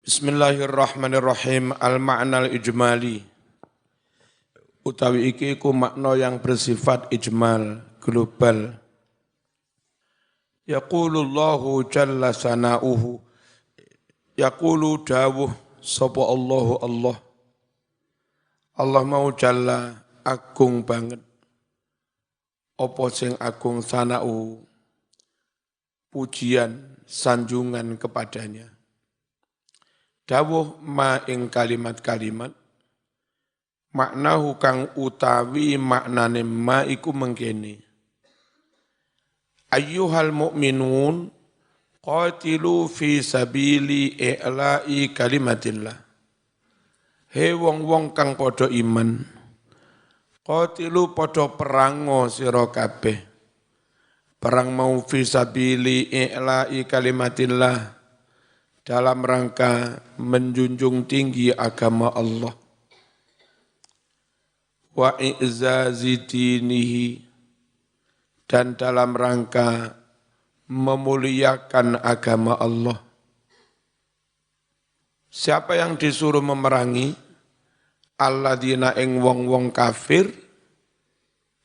Bismillahirrahmanirrahim. Al-ma'nal ijmali. Utawi iki ku makna yang bersifat ijmal, global. Yaqulullahu jalla sana'uhu. Yaqulu dawuh sapa Allahu Allah. Allah mau jalla agung banget. Apa sing agung sana'u. Pujian, sanjungan kepadanya. Dawuh ma ing kalimat-kalimat maknahu kang utawi maknane ma iku mengkene ayyuhal mu'minun qatilu fi sabili i'la'i kalimatillah he wong-wong kang padha iman qatilu padha perango sira kabeh perang mau fi sabili i'la'i kalimatillah dalam rangka menjunjung tinggi agama Allah wa i'zazi dinihi dan dalam rangka memuliakan agama Allah. Siapa yang disuruh memerangi? Alladzina ing wong-wong kafir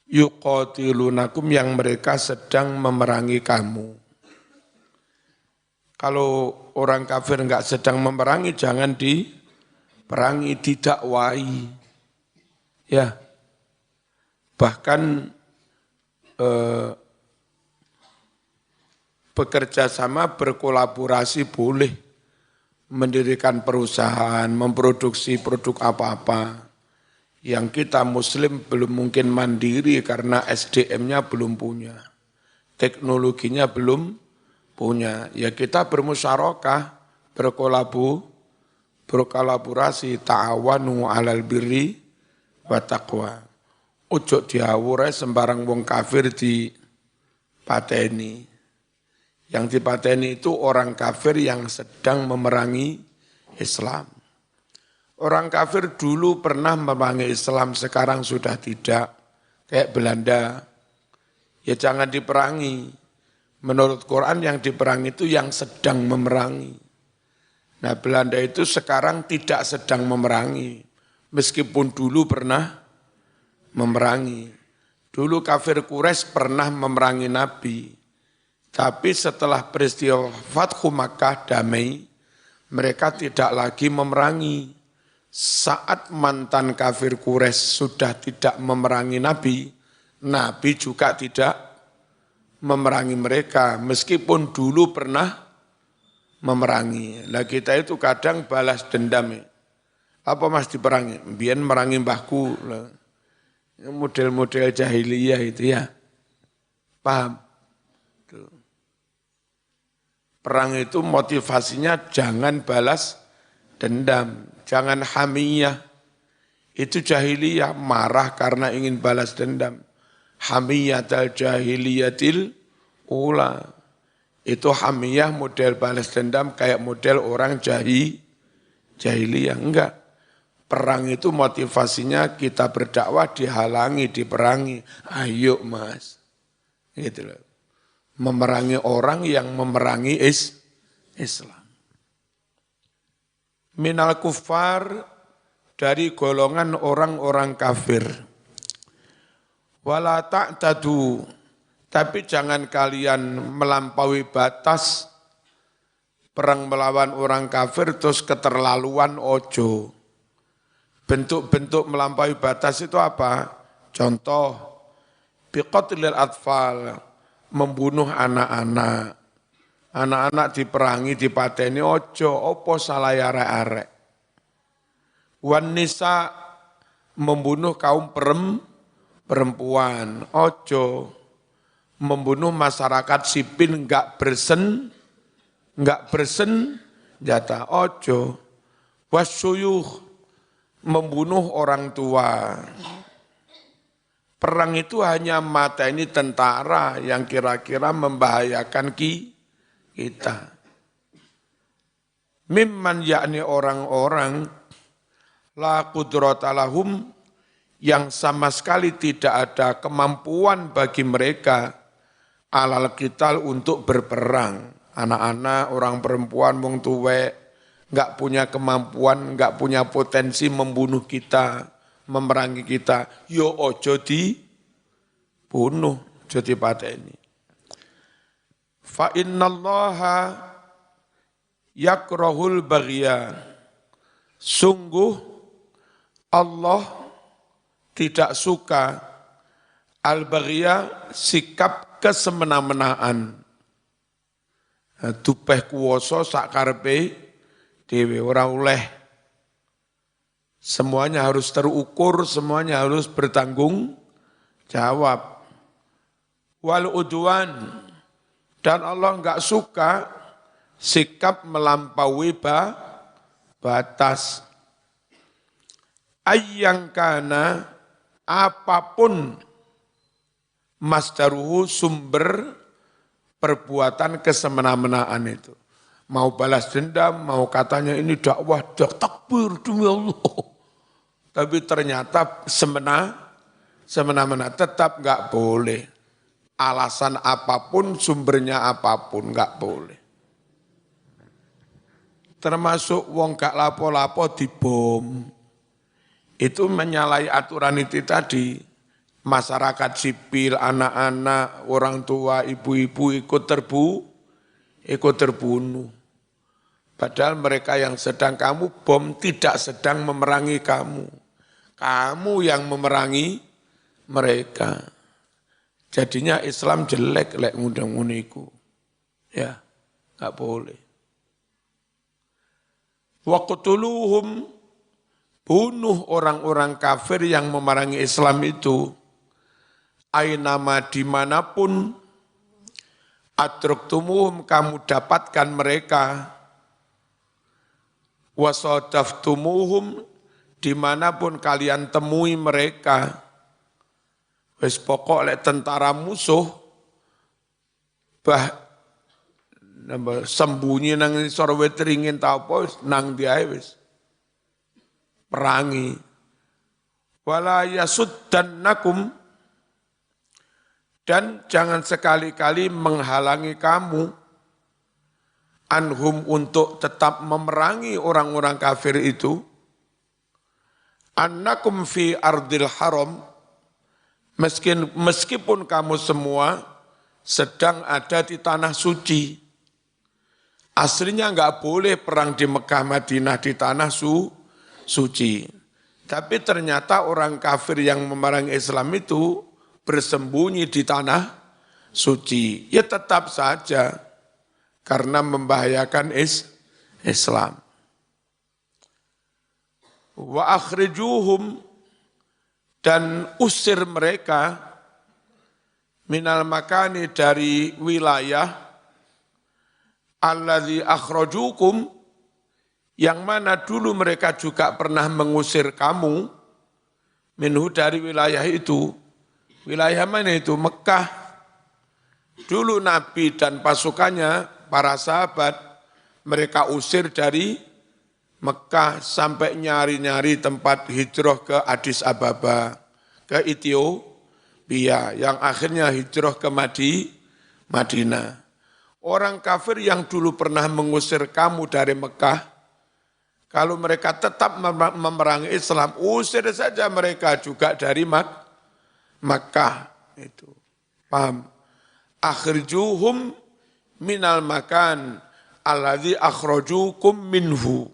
yuqatilunakum yang mereka sedang memerangi kamu. Kalau orang kafir enggak sedang memerangi, jangan diperangi, didakwai. Ya, bahkan bekerja sama, berkolaborasi boleh. Mendirikan perusahaan, memproduksi produk apa-apa. Yang kita muslim belum mungkin mandiri karena SDM-nya belum punya. Teknologinya belum punya, ya kita bermusyarakah, berkolaborasi, ta'awanu alal birri wa taqwa. Ojo diawure sembarang wong kafir di pateni. Yang dipateni itu orang kafir yang sedang memerangi Islam. Orang kafir dulu pernah memerangi Islam, sekarang sudah tidak. Kayak Belanda, ya jangan diperangi. Menurut Quran yang diperangi itu yang sedang memerangi. Nah Belanda itu sekarang tidak sedang memerangi. Meskipun dulu pernah memerangi. Dulu kafir Quraisy pernah memerangi Nabi. Tapi setelah peristiwa Fathu Makkah damai, mereka tidak lagi memerangi. Saat mantan kafir Quraisy sudah tidak memerangi Nabi, Nabi juga tidak memerangi mereka, meskipun dulu pernah memerangi. Nah kita itu kadang balas dendam. Apa mas diperangi? Biar merangi mbahku. Model-model jahiliyah itu ya. Paham? Perang itu motivasinya jangan balas dendam, jangan hamiyah. Itu jahiliyah, marah karena ingin balas dendam. Hamiyatal jahiliyatil ula. Itu hamiyah model balas dendam kayak model orang jahiliyah. Enggak. Perang itu motivasinya kita berdakwah dihalangi, diperangi. Ayo mas. Gitu loh. Memerangi orang yang memerangi Islam. Minal kuffar dari golongan orang-orang kafir. Wala ta'tadu, tapi jangan kalian melampaui batas perang melawan orang kafir terus keterlaluan ojo. Bentuk-bentuk melampaui batas itu apa? Contoh, biqatlil atfal, membunuh anak-anak. Anak-anak diperangi, dipateni ojo, opo salah arek-arek. Wan nisa, membunuh kaum perempuan, ojo membunuh masyarakat sipil enggak bersenjata, ojo wasyuyuh membunuh orang tua. Perang itu hanya mata ini tentara yang kira-kira membahayakan kita. Mimman yakni orang-orang la qudrata lahum yang sama sekali tidak ada kemampuan bagi mereka alal qital untuk berperang. Anak-anak, orang perempuan, wong tuwek, nggak punya kemampuan, nggak punya potensi membunuh kita, memerangi kita, yo ojo dibunuh, ojo dipateni. Fa innallaha yakrahul baghya. Sungguh Allah tidak suka al-baghya, sikap kesemena-menaan. Dupeh kuwasa sak karepe dhewe ora oleh. Semuanya harus terukur, semuanya harus bertanggung jawab. Wal udwan, dan Allah enggak suka sikap melampaui batas. Ayyang kana, apapun masdaruhu, sumber perbuatan kesemena-menaan itu. Mau balas dendam, mau katanya ini dakwah takbir demi Allah. Tapi ternyata semena-mena tetap enggak boleh. Alasan apapun, sumbernya apapun, enggak boleh. Termasuk wong gak lapo-lapo dibom. Itu menyalahi aturan itu tadi. Masyarakat sipil, anak-anak, orang tua, ibu-ibu ikut terbunuh. Padahal mereka yang sedang kamu bom tidak sedang memerangi kamu. Kamu yang memerangi mereka. Jadinya Islam jelek lek ngundang iku. Ya, enggak boleh. Waqtuluhum, bunuh orang-orang kafir yang memerangi Islam itu. Ainama, dimanapun, adruktumuhum, kamu dapatkan mereka. Wasadaftumuhum, dimanapun kalian temui mereka. Wis pokok lek tentara musuh, sembunyi nang isor wetringin ta apa nang diae wis perangi. Wala yasuddannakum, dan jangan sekali-kali menghalangi kamu anhum, untuk tetap memerangi orang-orang kafir itu. Annakum fi ardil haram, meskipun kamu semua sedang ada di tanah suci. Aslinya enggak boleh perang di Mekah Madinah di tanah suci. Tapi ternyata orang kafir yang memerangi Islam itu bersembunyi di tanah suci. Ya tetap saja karena membahayakan Islam. Wa akhrijuhum, dan usir mereka minal makani, dari wilayah alladzi akhrajukum, yang mana dulu mereka juga pernah mengusir kamu, minhu, dari wilayah itu. Wilayah mana itu? Mekah. Dulu Nabi dan pasukannya, para sahabat, mereka usir dari Mekah sampai nyari-nyari tempat hijrah ke Addis Ababa, ke Ethiopia, yang akhirnya hijrah ke Madinah. Orang kafir yang dulu pernah mengusir kamu dari Mekah, kalau mereka tetap memerangi Islam, usir saja mereka juga dari Makkah. Itu. Paham? Akhrijuhum minal makan alladzi akhrajukum minhu.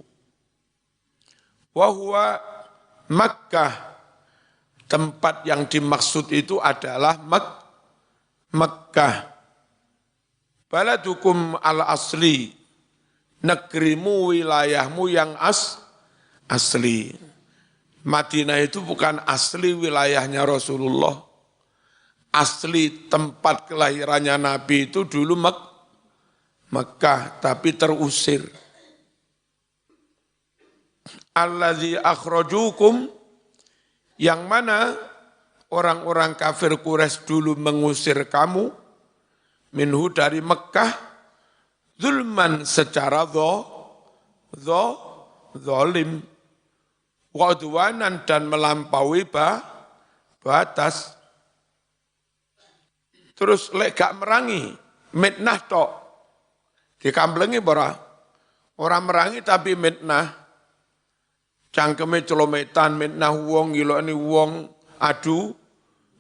Wa huwa Makkah. Tempat yang dimaksud itu adalah Makkah. Baladukum al-asli, negerimu, wilayahmu yang asli. Madinah itu bukan asli wilayahnya Rasulullah. Asli tempat kelahirannya Nabi itu dulu Mekah, tapi terusir. Allazi akhrajukum, yang mana orang-orang kafir Quraisy dulu mengusir kamu, minhu, dari Mekah, zulman, secara zalim, wadwanan, dan melampaui batas. Terus lek gak merangi, mitnah tok, dikamblengi bara, Orang merangi tapi mitnah. Cangkeme celometan, mitnah wong, ngilokne wong, adu,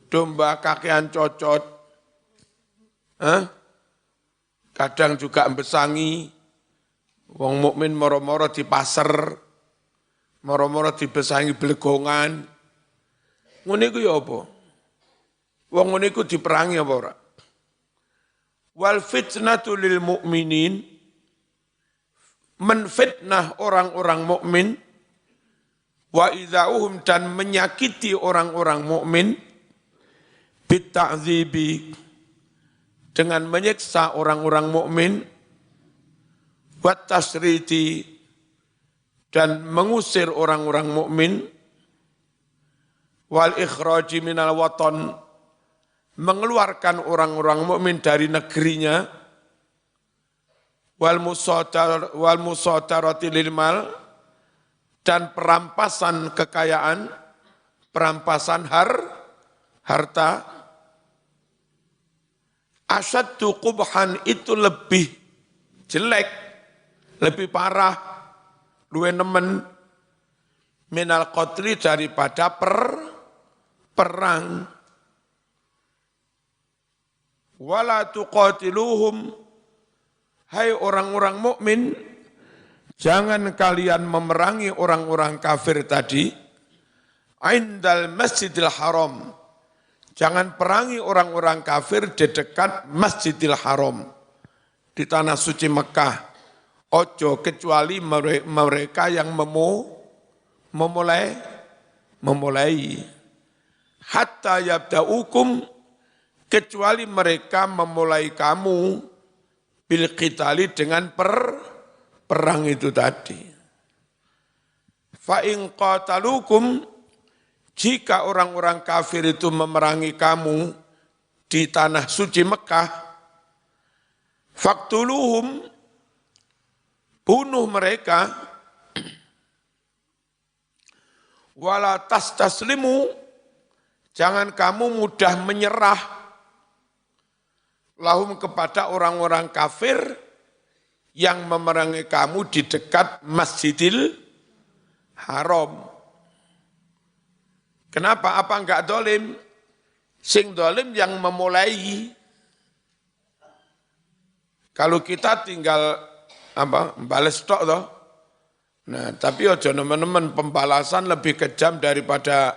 domba kakean cocot. Kadang juga embesangi, wong mukmin moro-moro di pasar, moro-moro dibesangi belegongan. Ngono iku ya apa? Wong ngono iku diperangi apa ora? Wal fitnatu lil mukminin, menfitnah orang-orang mukmin, wa idzauhum dan menyakiti orang-orang mukmin, bita'dzibi dengan menyiksa orang-orang mukmin, wa tasriti dan mengusir orang-orang mukmin, wal ikhraji minal watan mengeluarkan orang-orang mukmin dari negerinya, wal musadarati lil mal dan perampasan kekayaan, perampasan harta. Asyaddu qubhan itu lebih jelek, lebih parah, luwih nemen minal qatli daripada perang. Wala tuqatiluhum, hai orang-orang mukmin, jangan kalian memerangi orang-orang kafir tadi, indal masjidil haram, jangan perangi orang-orang kafir di dekat masjidil haram, di tanah suci Mekah, ojo kecuali mereka yang memulai, hatta yabda'ukum, kecuali mereka memulai kamu bil qitali dengan perang itu tadi. Fa in qatalukum, jika orang-orang kafir itu memerangi kamu di tanah suci Mekah, faqtuluhum, bunuh mereka, wala tastaslimu, jangan kamu mudah menyerah lahum kepada orang-orang kafir yang memerangi kamu di dekat Masjidil Haram. Kenapa? Apa enggak dolim? Sing dolim yang memulai. Kalau kita tinggal balas tok toh. Nah, tapi ojo nemen-nemen, pembalasan lebih kejam daripada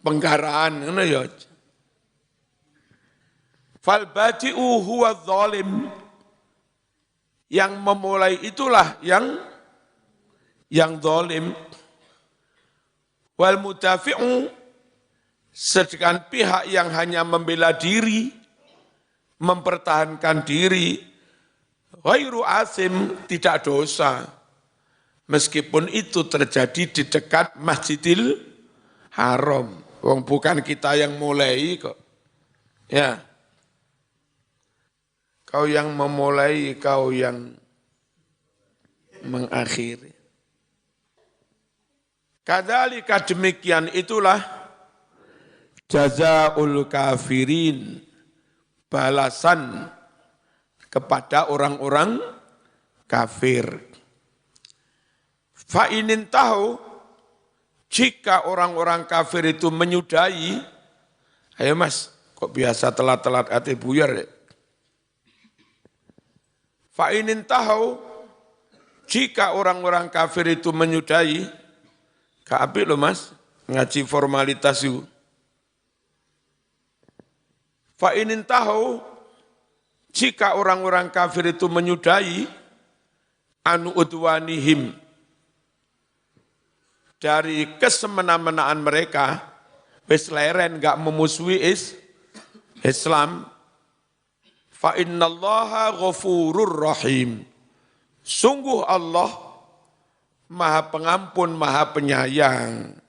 penggaraan, ngono ya. Fal badi'u huwa zalim, yang memulai itulah yang zalim. Wal mudafi'u, sedangkan pihak yang hanya membela diri, mempertahankan diri, ghairu asim, tidak dosa. Meskipun itu terjadi di dekat Masjidil Haram. Wong bukan kita yang mulai kok. Ya. Kau yang memulai, kau yang mengakhiri. Kadzalika, demikian itulah jazaul kafirin, balasan kepada orang-orang kafir. Fa inin tahu, jika orang-orang kafir itu menyudahi, ayo mas, kok biasa telat-telat ati buyar ya? Fa inin tahu, jika orang-orang kafir itu menyudahi, kapi loh mas, ngaji formalitas itu. Fa inin tahu, jika orang-orang kafir itu menyudahi, anu udwanihim, dari kesemena-menaan mereka, wis leren gak memusuhi Islam, fa innallaha ghafurur rahim, sungguh Allah Maha Pengampun, Maha Penyayang.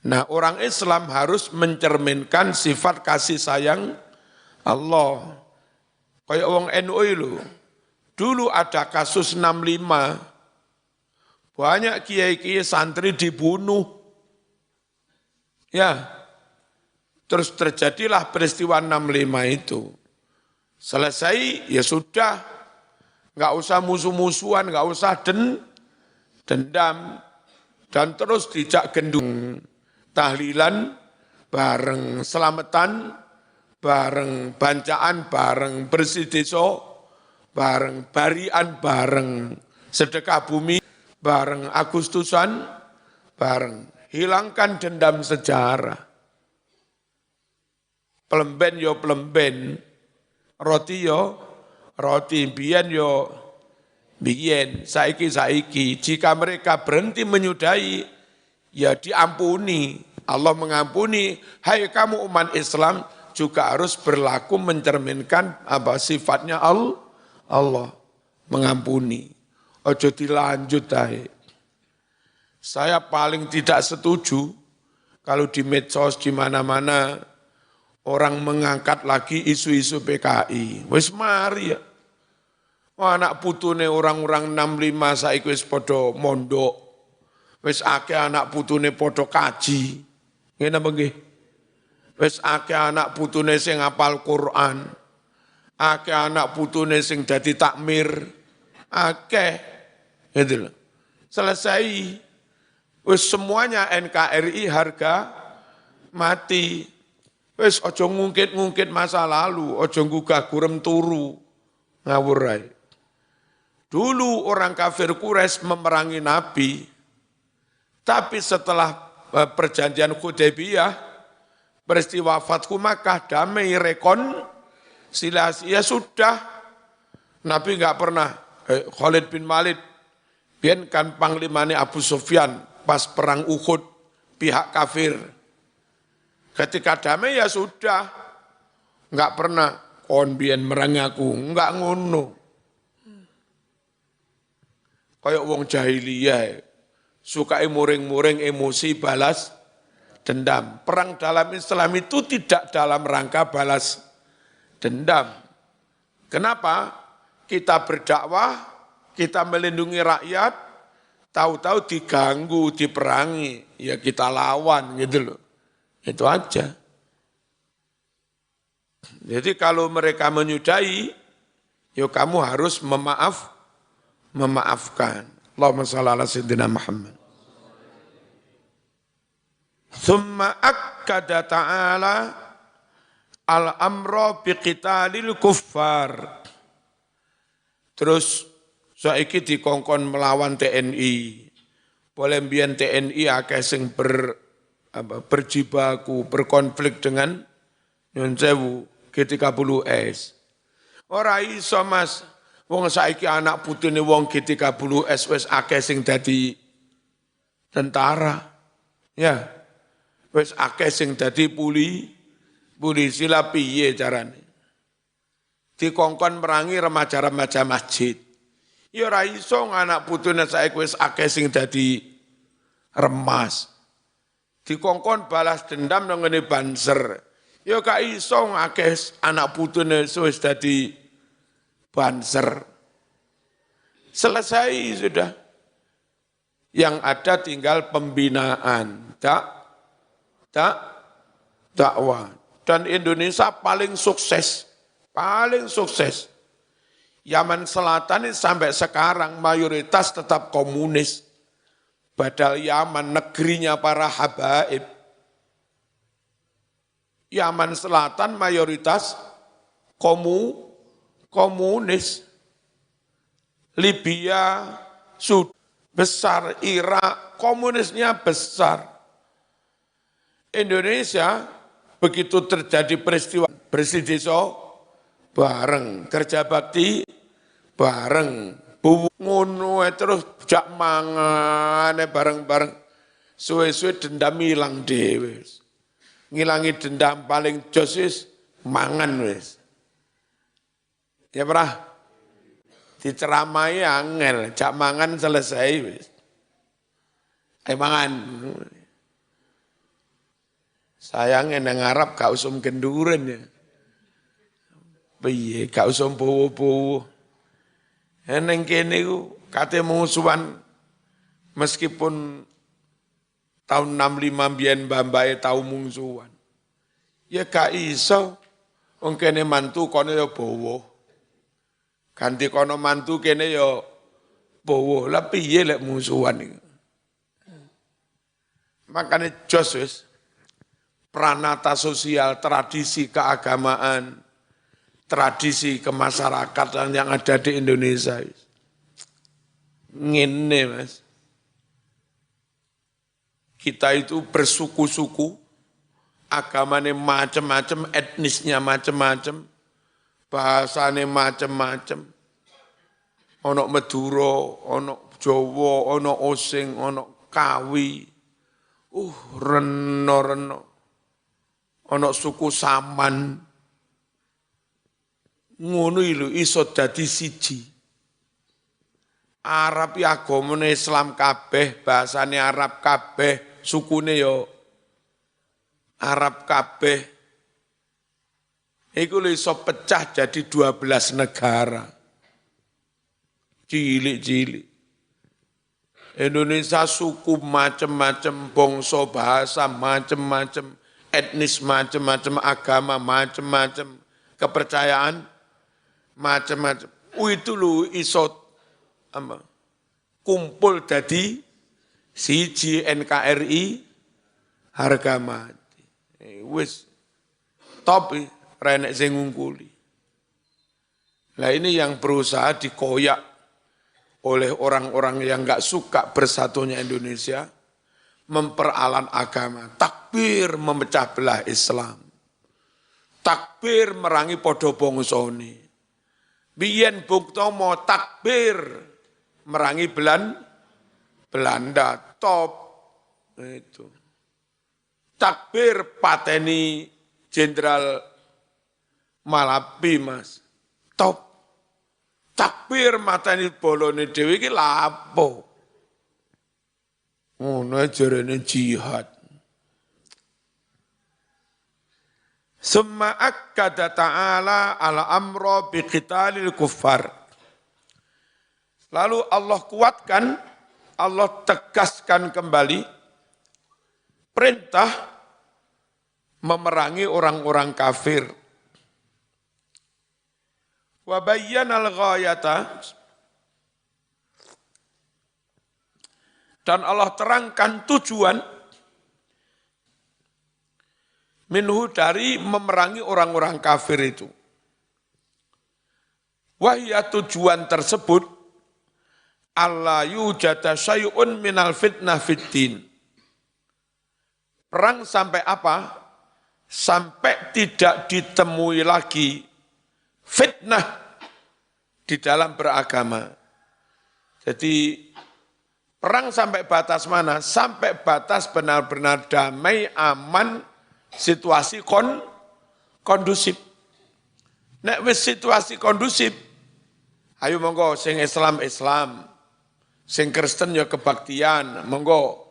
Nah, orang Islam harus mencerminkan sifat kasih sayang Allah. Kayak wong NU itu, dulu ada kasus 65, banyak kiai-kiai santri dibunuh. Ya, terus terjadilah peristiwa 65 itu. Selesai, ya sudah, Nggak usah musuh-musuhan, nggak usah dendam. Dan terus dijak gendung tahlilan, bareng selamatan, bareng bancaan, bareng bersih desa, bareng barian, bareng sedekah bumi, bareng Agustusan, bareng hilangkan dendam sejarah. Pelemben yo pelemben, roti yo roti, biyen yo biyen, saiki. Jika mereka berhenti menyudahi, ya diampuni. Allah mengampuni. Hai kamu umat Islam juga harus berlaku mencerminkan apa sifatnya Allah mengampuni. Ojo dilanjut ae. Saya paling tidak setuju kalau di medsos di mana-mana orang mengangkat lagi isu-isu PKI. Wis mari ya. Anak putune orang-orang 65 saiki wis padha mondok. Wis akeh anak putune padha kaji. Ngene apa nggih? Wis akeh anak putune sing hafal Quran. Akeh anak putune sing dadi takmir. Akeh. Gitu loh. Selesai. Wis semuanya NKRI harga mati. Wis aja ngungkit-ngungkit masa lalu, aja nggugah gurem turu. Ngawur ae. Dulu orang kafir Quraisy memerangi Nabi, tapi setelah perjanjian Hudaybiyah, peristiwa Fathu Makkah, damai rekonsiliasi, ya sudah. Nabi enggak pernah, Khalid bin Walid, biyen kan panglimane Abu Sufyan, pas perang Uhud, pihak kafir. Ketika damai ya sudah, enggak pernah, kon biyen merangi aku, enggak ngono. Kayak wong jahiliyah, sukai muring-muring emosi balas dendam. Perang dalam Islam itu tidak dalam rangka balas dendam. Kenapa? Kita berdakwah, kita melindungi rakyat, tahu-tahu diganggu, diperangi, ya kita lawan gitu loh. Itu aja. Jadi kalau mereka menyudahi, ya kamu harus memaafkan. Allahumma shalli ala sayyidina Muhammad. Thumma akkada ta'ala al-amra biqitalil kuffar. Terus saiki dikongkon melawan TNI. Boleh mbiyen TNI akeh sing berjibaku, berkonflik dengan nyun sewu G30S. Ora iso Mas. Wong saiki anak putune wong G30S wis akeh sing dadi tentara. Ya. Wis akeh sing dadi polisi lah piye carane. Dikongkon merangi remaja-remaja masjid. Ya ora iso anak putune saiki wis akeh sing dadi remas. Dikongkon balas dendam nang ngene Banser. Ya gak iso akeh anak putune wis dadi Banser. Selesai sudah. Yang ada tinggal pembinaan. Dakwah. Dan Indonesia paling sukses. Paling sukses. Yaman Selatan ini sampai sekarang mayoritas tetap komunis. Padahal Yaman negerinya para habaib. Yaman Selatan mayoritas komunis. Libya besar, Irak komunisnya besar. Indonesia begitu terjadi peristiwa bersih desa bareng, kerja bakti bareng, ngono terus jak mangane bareng-bareng. Suwe-suwe dendam ilang dhewe. Ngilangi dendam paling jos wis mangan wis. Ya pernah diceramai angel, jak mangan selesai wis. Ayo mangan. Sayangnya nang Arab gak usum kenduren ya. Piye gak usum bowo-bowo. Neng kene ku kate musuhan meskipun tahun 65 biyen mbambae tau mungsuhan. Ya gak iso wong kene mantu kono ya bowo. Ganti kono mantu kene yo bowo, lah piye lek musuhan iki. Makanya jos wis pranata sosial, tradisi keagamaan, tradisi kemasyarakatan yang ada di Indonesia. Ngene Mas. Kita itu bersuku-suku, agamanya macam-macam, etnisnya macam-macam, bahasane macam-macam. Ono Madura, ono Jawa, ono Osing, ono Kawi. Reno-reno. Ono suku Saman. Ngono lho iso dadi siji. Arab ya agamane Islam kabeh, bahasane Arab kabeh, sukune yo Arab kabeh. Iku lho iso pecah jadi 12 negara. Cilik-cilik. Indonesia suku macam-macam, bangsa bahasa macam-macam, etnis macam-macam, agama macam-macam, kepercayaan macam-macam. Itu lho iso kumpul dadi siji NKRI harga mati. Wis top renek sing ngungkuli. Nah ini yang berusaha dikoyak oleh orang-orang yang enggak suka bersatunya Indonesia, memperalan agama, takbir memecah belah Islam, takbir merangi podo bongsone, biyen Bung Tomo takbir merangi Belanda, top itu, takbir pateni Jenderal Malabi Mas, top. Takbir matani bolone dhewe iki lapo. Ngono jarene jihad. Summa akkada ta'ala ala amra biqitalil kuffar. Lalu Allah kuatkan, Allah tegaskan kembali perintah memerangi orang-orang kafir. Wa bayyanal ghayata, dan Allah terangkan tujuan minhu dari memerangi orang-orang kafir itu. Wahya tujuan tersebut alla yujada syai'un minal fitnah fiddin. Perang sampai apa? Sampai tidak ditemui lagi fitnah di dalam beragama. Jadi perang sampai batas mana? Sampai batas benar-benar damai, aman, situasi kondusif. Nek wis situasi kondusif, ayo monggo sing Islam, sing Kristen ya kebaktian, monggo.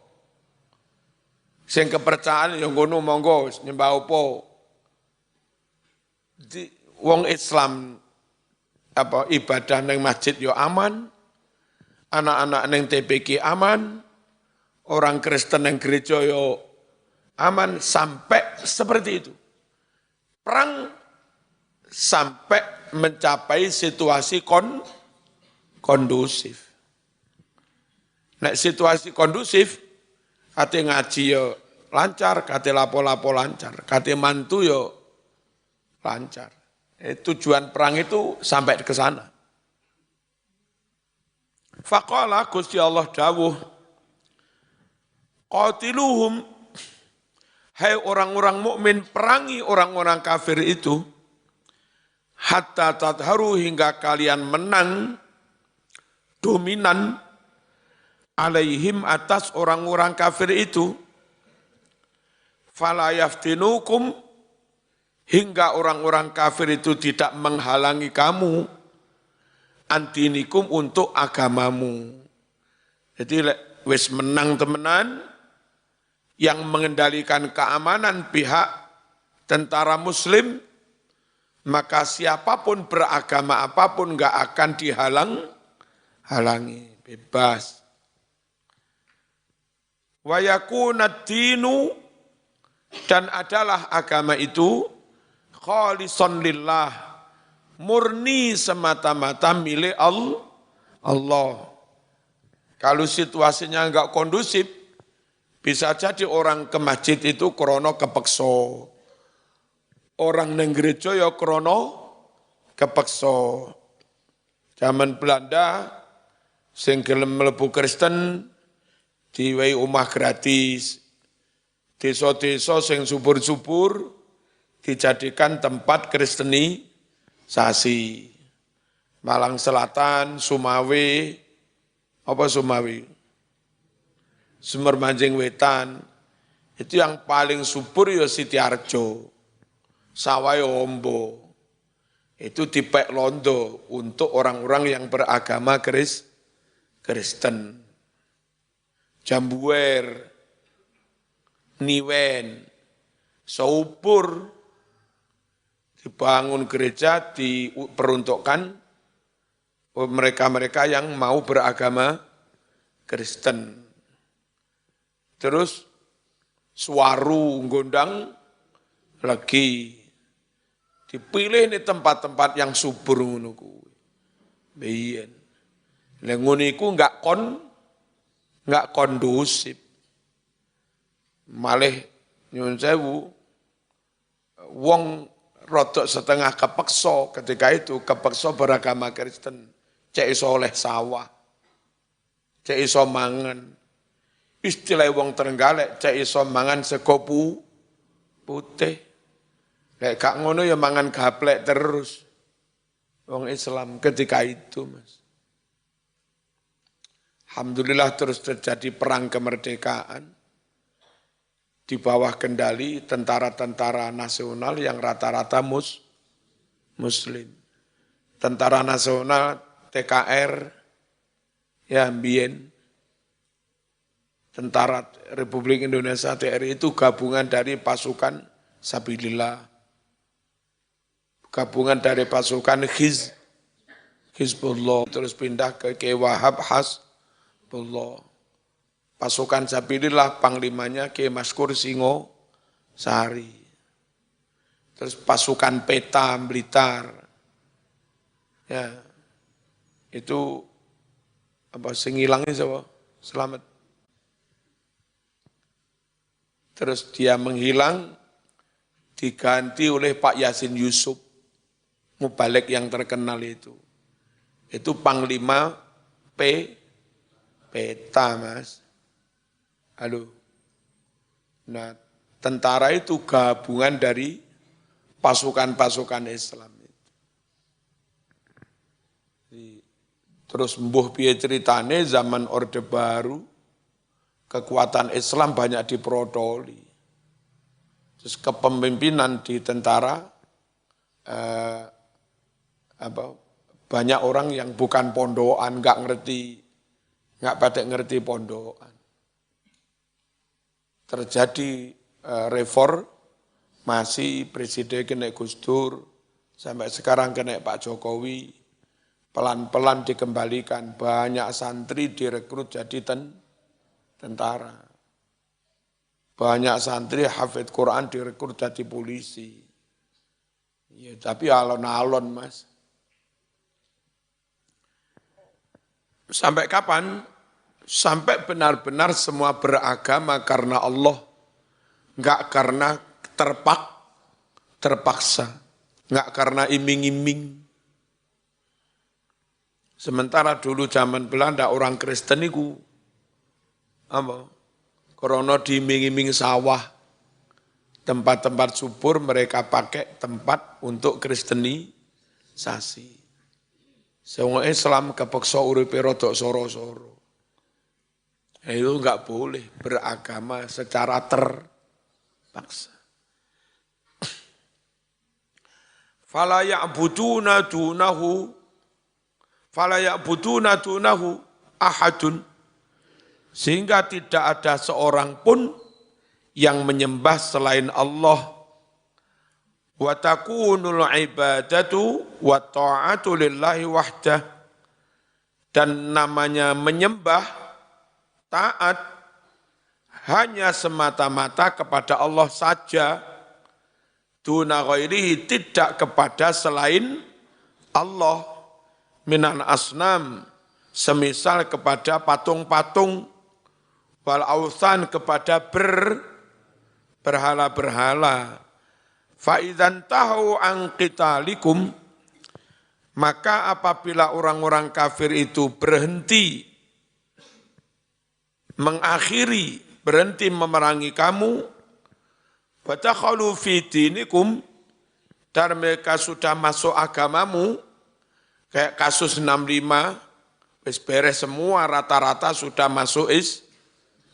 Sing kepercayaan ya ngono monggo nyembah apa. Wong Islam ibadah neng masjid yo aman, anak-anak neng TPK aman, orang Kristen neng gereja yo aman, sampai seperti itu. Perang sampai mencapai situasi kondusif. Nek situasi kondusif, kate ngaji yo lancar, kate lapo-lapo lancar, kate mantu yo lancar. Tujuan perang itu sampai ke sana. Faqala Gusti Allah dawuh, qatiluhum, hai orang-orang mukmin, perangi orang-orang kafir itu, hatta tadharu, hingga kalian menang, dominan, alaihim, atas orang-orang kafir itu, fala yaftinukum, hingga orang-orang kafir itu tidak menghalangi kamu, antinikum, untuk agamamu. Jadi wis menang temenan, yang mengendalikan keamanan pihak tentara muslim, maka siapapun beragama apapun enggak akan dihalangi, bebas. Wa yakunad dinu, dan adalah agama itu khalisan lillah, murni semata-mata milik Allah. Kalau situasinya enggak kondusif, bisa jadi orang ke masjid itu krono kepeksa. Orang nang gereja ya krono kepeksa. Zaman Belanda sing gelem mlebu Kristen diwehi omah gratis. Desa-desa sing subur-subur dijadikan tempat kristenisasi. Malang Selatan, Sumawe, apa Sumawi? Sumber Manjing Wetan, itu yang paling subur ya Sitiarjo, Sawai Ombo, itu dipek londo untuk orang-orang yang beragama Kristen. Jambuer, Niwen, subur, dibangun gereja diperuntukkan mereka-mereka yang mau beragama Kristen. Terus Suwaru, Gondang lagi dipilih di tempat-tempat yang subur ngono kuwi. Biyen. Lah ngono iku enggak kondusif. Malih nyuwun sewu wong rodok setengah kepeksa ketika itu kepeksa beragama Kristen. Cek iso oleh sawah, cek iso mangan. Istilah wong Trenggalek, cek iso mangan sego putih. Lek gak ngono ya mangan gaplek terus. Wong Islam ketika itu, Mas. Alhamdulillah terus terjadi perang kemerdekaan di bawah kendali tentara-tentara nasional yang rata-rata Muslim. Tentara nasional TKR, ya mbien, Tentara Republik Indonesia TRI itu gabungan dari pasukan Sabilillah, gabungan dari pasukan Hizbullah, terus pindah ke Wahab Hasbullah. Pasukan Sabilillah panglimanya Ki Maskur Singo Sari. Terus pasukan Peta Blitar. Ya. Itu apa sing ilangnya siapa? Selamat. Terus dia menghilang diganti oleh Pak Yasin Yusuf, mubalik yang terkenal itu. Itu Panglima Peta, Mas. Halo. Nah, tentara itu gabungan dari pasukan-pasukan Islam. Terus mbuh piye ceritane zaman Orde Baru, kekuatan Islam banyak diprodoli. Terus kepemimpinan di tentara, banyak orang yang bukan pondokan, nggak pada ngerti pondokan. Terjadi reformasi, presiden kena Gus Dur, sampai sekarang kena Pak Jokowi. Pelan-pelan dikembalikan, banyak santri direkrut jadi tentara. Banyak santri hafid Quran direkrut jadi polisi. Ya, tapi alon-alon, Mas. Sampai kapan? Sampai benar-benar semua beragama karena Allah. Enggak karena terpaksa. Enggak karena iming-iming. Sementara dulu zaman Belanda orang Kristen itu apa? Krono diiming-iming sawah, tempat-tempat subur mereka pakai tempat untuk kristenisasi. Semua Islam kepeksa uripe rodok soro-soro. Itu enggak boleh beragama secara terpaksa. Fala ya'buduna dunahu ahadun. Sehingga tidak ada seorang pun yang menyembah selain Allah. Wa takunul ibadatu wa ta'atu lillahi wahdah. Dan namanya menyembah, taat, hanya semata-mata kepada Allah saja. Duna ghairihi, tidak kepada selain Allah minan asnam, semisal kepada patung-patung, wal authan kepada berhala-berhala. Fa idzan tahu an qitalikum, maka apabila orang-orang kafir itu berhenti berhenti memerangi kamu, fatakhalu fi dinikum, dan mereka sudah masuk agamamu, kayak kasus 65, wis beres semua, rata-rata sudah masuk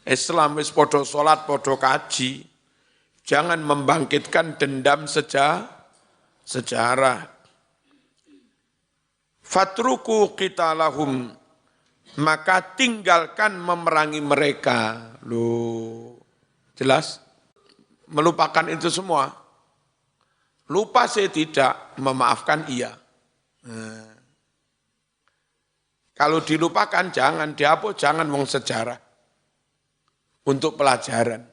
Islam, wis podo sholat, podo kaji. Jangan membangkitkan dendam sejarah. Fatruku qitalahum, maka tinggalkan memerangi mereka. Loh, jelas? Melupakan itu semua. Lupa saya tidak, memaafkan iya. Kalau dilupakan jangan, dihapus jangan, wong sejarah. Untuk pelajaran.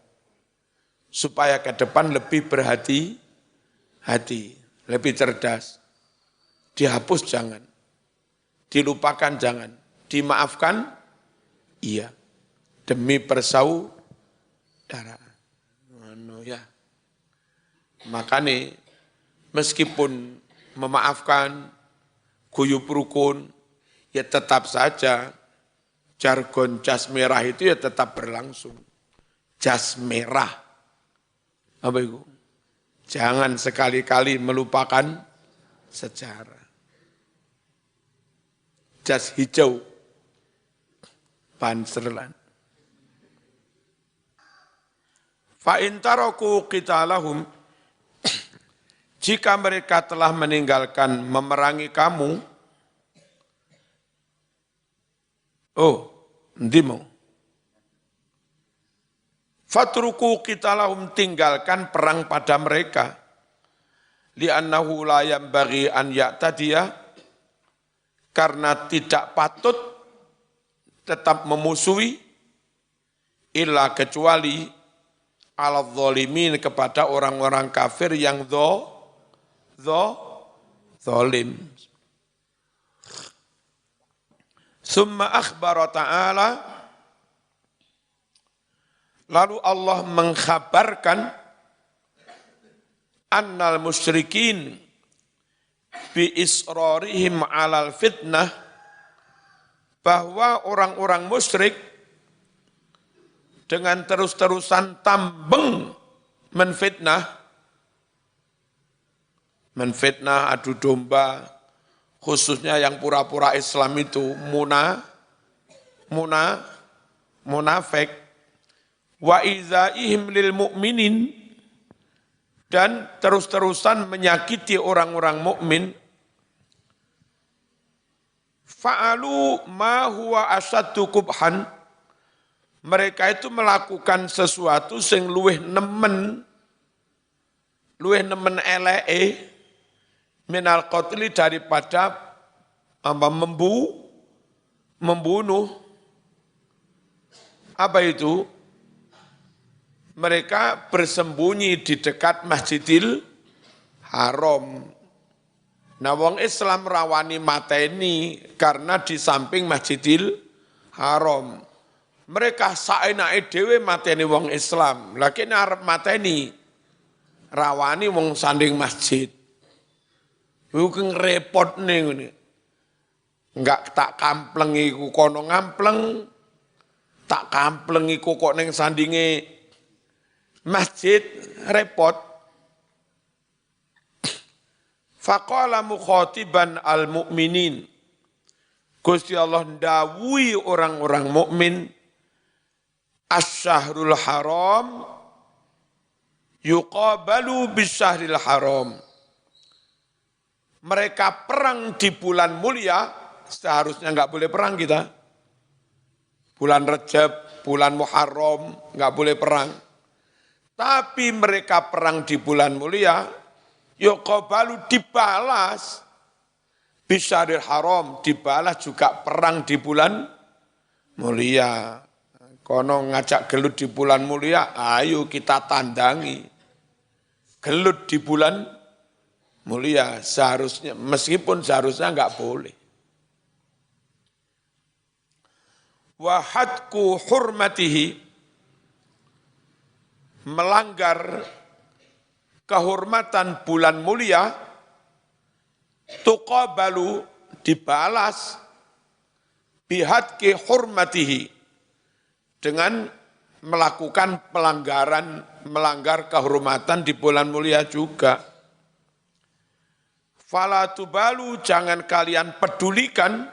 Supaya ke depan lebih berhati-hati, lebih cerdas. Dihapus jangan, dilupakan jangan, dimaafkan iya. Demi persaudaraan. Ya. Makanya meskipun memaafkan, guyub rukun, ya tetap saja jargon jas merah itu ya tetap berlangsung. Jas merah. Apa itu? Jangan sekali-kali melupakan sejarah. Jas hijau, panserlan. Fa in taraku qitalahum, jika mereka telah meninggalkan memerangi kamu, ndimu. Fatruku qitalahum, tinggalkan perang pada mereka. Li'annahu la yanbaghi an ya'tadiya, karena tidak patut tetap memusuhi, illa kecuali ala zalimin, kepada orang-orang kafir yang zalim. Summa akhbara ta'ala, lalu Allah mengkhabarkan annal musyrikin bi israrihim alal fitnah, bahwa orang-orang musyrik dengan terus-terusan tambeng menfitnah adu domba, khususnya yang pura-pura Islam itu munafik, wa izaihim lil mu'minin, dan terus-terusan menyakiti orang-orang mukmin. Fa'alu ma huwa asyaddu qubhan, mereka itu melakukan sesuatu sing luweh nemen eleke minal qatli, daripada membunuh. Apa itu? Mereka bersembunyi di dekat Masjidil Haram. Nah, wong Islam rawani mateni karena di samping Masjidil Haram. Mereka saenake dhewe mateni wong Islam. Lagi arep mateni rawani wong sanding masjid. Iku repot nih ngene. Enggak tak kamplengi ku kono ngampleng, tak kamplengi ku kok ning sandinge masjid, repot. Faqala mukhatiban al-mu'minin, Gusti Allah ndawuhi orang-orang mukmin, asy-syahrul haram yuqabalu bisyahril haram. Mereka perang di bulan mulia, seharusnya enggak boleh perang kita. Bulan Rajab, bulan Muharram, enggak boleh perang. Tapi mereka perang di bulan mulia, yuqabalu, dibalas, bisyahril haram, dibalas juga perang di bulan mulia. Kono ngajak gelut di bulan mulia, ayo kita tandangi. Gelut di bulan mulia seharusnya, meskipun seharusnya enggak boleh. Wa hadku hurmatihi, melanggar kehormatan bulan mulia, tuqabalu, dibalas, bihadki hurmatihi, dengan melakukan pelanggaran, melanggar kehormatan di bulan mulia juga. Fala tubalu, jangan kalian pedulikan,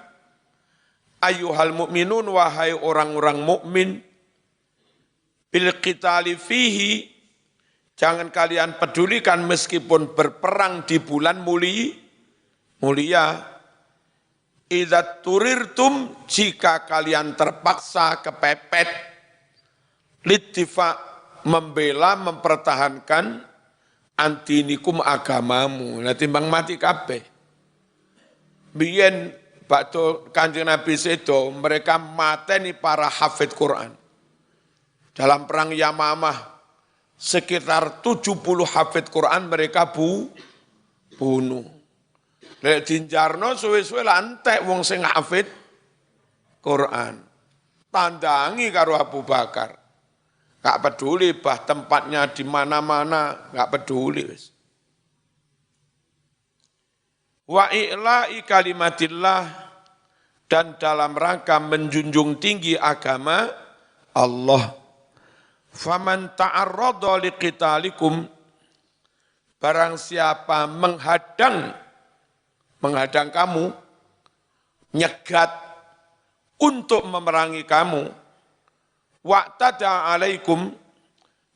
ayyuhal mu'minun, wahai orang-orang mukmin, bil qitali fihi, jangan kalian pedulikan meskipun berperang di bulan mulia. Idza turirtum, jika kalian terpaksa kepepet, littifa, membela, mempertahankan antinikum, agamamu. Nah timbang mati kabeh. Biyen bakto Kanjeng Nabi sedo, mereka mateni para hafid Quran. Dalam perang Yamamah, sekitar 70 hafid Quran mereka bunuh. Lek dinjarno suwe-suwe lantek wong sing hafid Quran. Tandangi karo Abu Bakar. Gak peduli bah tempatnya di mana-mana, gak peduli. Wa i'la'i kalimatillah, dan dalam rangka menjunjung tinggi agama Allah. Faman ta'arrada liqitalikum, barang siapa menghadang kamu, nyegat untuk memerangi kamu, wa'tada alaikum,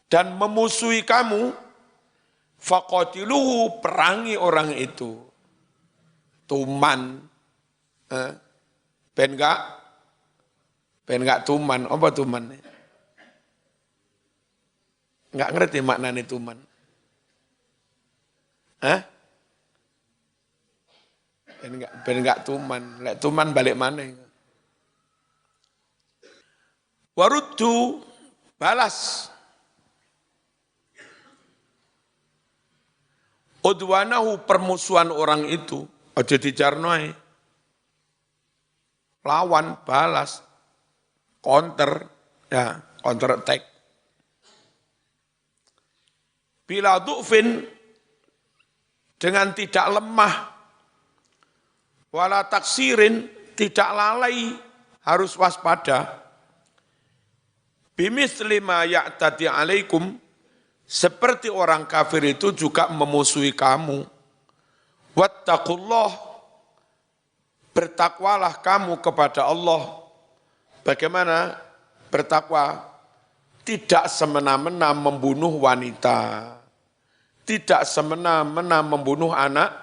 dan memusuhi kamu, faqatiluhu, perangi orang itu. Tuman, ben gak tuman, apa tuman? Enggak ngerti maknanya tuman. Ben enggak tuman, lek tuman balik mana? Waruddu, balas. Udwanahu, permusuhan orang itu, aja dijarnoi. Lawan, balas, counter, ya, counter attack. Bila du'fin, dengan tidak lemah, wala taksirin, tidak lalai, harus waspada. Bimithli ma ya'tadi alaikum, seperti orang kafir itu juga memusuhi kamu. Wattaqullah, bertakwalah kamu kepada Allah. Bagaimana bertakwa? Tidak semena-mena membunuh wanita. Tidak semena-mena membunuh anak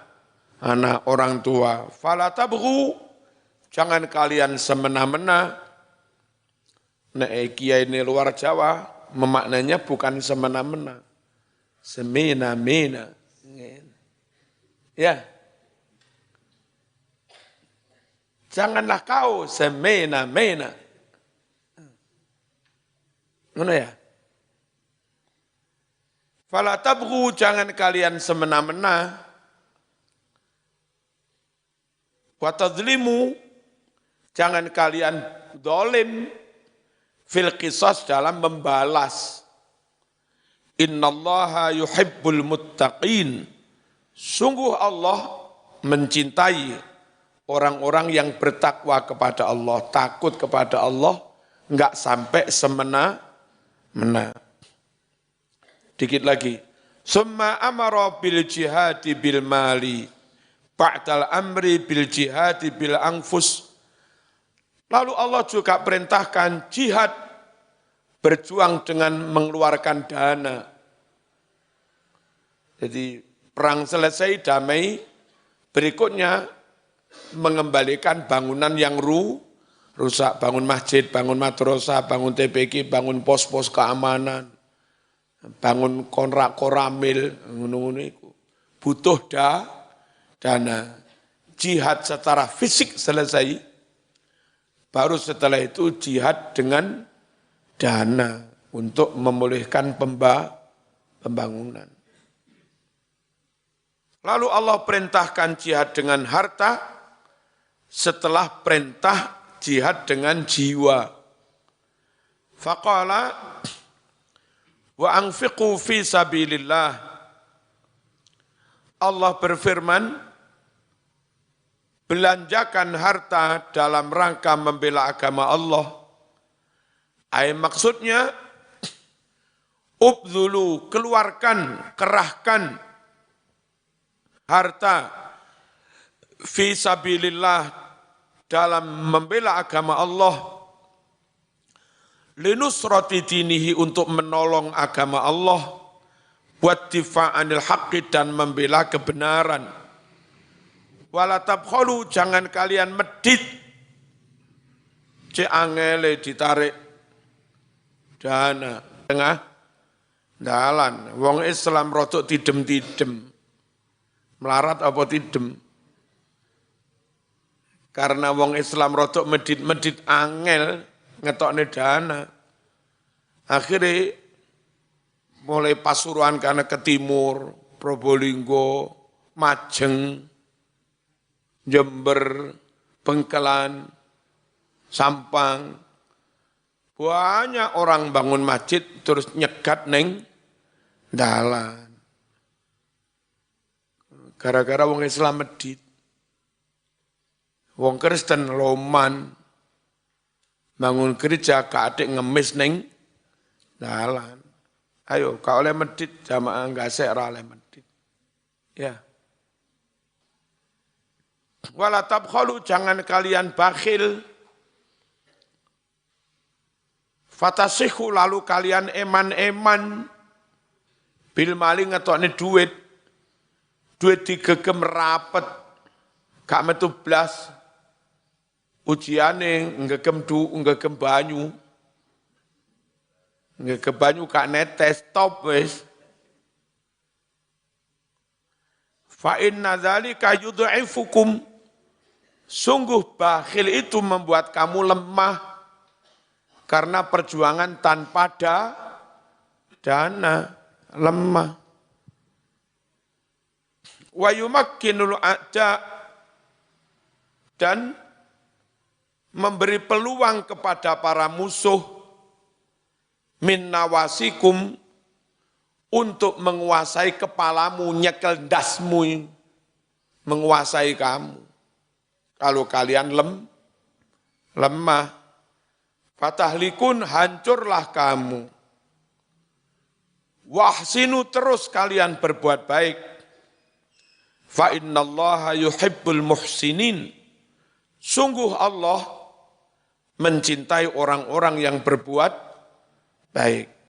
orang tua. Fala tabghu, jangan kalian semena-mena. Nah, kiai ini luar Jawa memaknanya bukan semena-mena, semena-mena. Ya, janganlah kau semena-mena. Mana ya? Fala tabghu, jangan kalian semena-mena. Wa tadzlimu, jangan kalian dolim. Fil qisas, dalam membalas. Innallaha yuhibbul muttaqin. Sungguh Allah mencintai orang-orang yang bertakwa kepada Allah, takut kepada Allah, enggak sampai semena-mena. Dikit lagi. Summa amara bil jihadi bil mali, ba'dal amri bil jihadi bil anfus. Lalu Allah juga perintahkan jihad, berjuang dengan mengeluarkan dana. Jadi perang selesai, damai, berikutnya mengembalikan bangunan yang rusak, bangun masjid, bangun madrasah, bangun TPQ, bangun pos-pos keamanan, bangun koramil, butuh dana. Jihad secara fisik selesai, baru setelah itu jihad dengan dana untuk memulihkan pembangunan. Lalu Allah perintahkan jihad dengan harta setelah perintah jihad dengan jiwa. Faqala wa anfiqu fi sabilillah. Allah berfirman, belanjakan harta dalam rangka membela agama Allah. Maksudnya, ubdhulu, keluarkan, kerahkan harta fi sabilillah dalam membela agama Allah, linusrati dinihi, untuk menolong agama Allah, buat difa'anil haqqi, dan membela kebenaran. Wala tabkhalu, jangan kalian medit, angele ditarik dana tengah dalan. Wong Islam rodok tidem-tidem. Melarat apa tidem? Karena wong Islam rodok medit-medit angel ngetokne dana. Akhirnya mulai Pasuruan karena ke timur, Probolinggo, Majeng, Jember, Bengkelan, Sampang. Banyak orang bangun masjid terus nyegat neng dalan. Gara-gara wong Islam medit. Wong Kristen loman bangun gereja kadek ngemis neng dalan. Ayo, kau oleh medit jamaah gasek ora oleh medit. Ya. Wala tabkhalu, jangan kalian bakhil. Fatasihu, lalu kalian eman-eman. Bil mali ngetokne duit. Duit digegem rapet. Gak metu blas. Ujiane ngegem banyu. Ngegem banyu gak netes, stop wis. Fa inna dzalika yud'ifukum. Sungguh bakhil itu membuat kamu lemah karena perjuangan tanpa dana, lemah. Wa yumakkinul a'da, dan memberi peluang kepada para musuh min nawasikum, untuk menguasai kepalamu, nyekel dasmu, menguasai kamu. Kalau kalian lemah, fatahlikun, hancurlah kamu. Wahsinu, terus kalian berbuat baik. Fa innallaha yuhibbul muhsinin. Sungguh Allah mencintai orang-orang yang berbuat baik.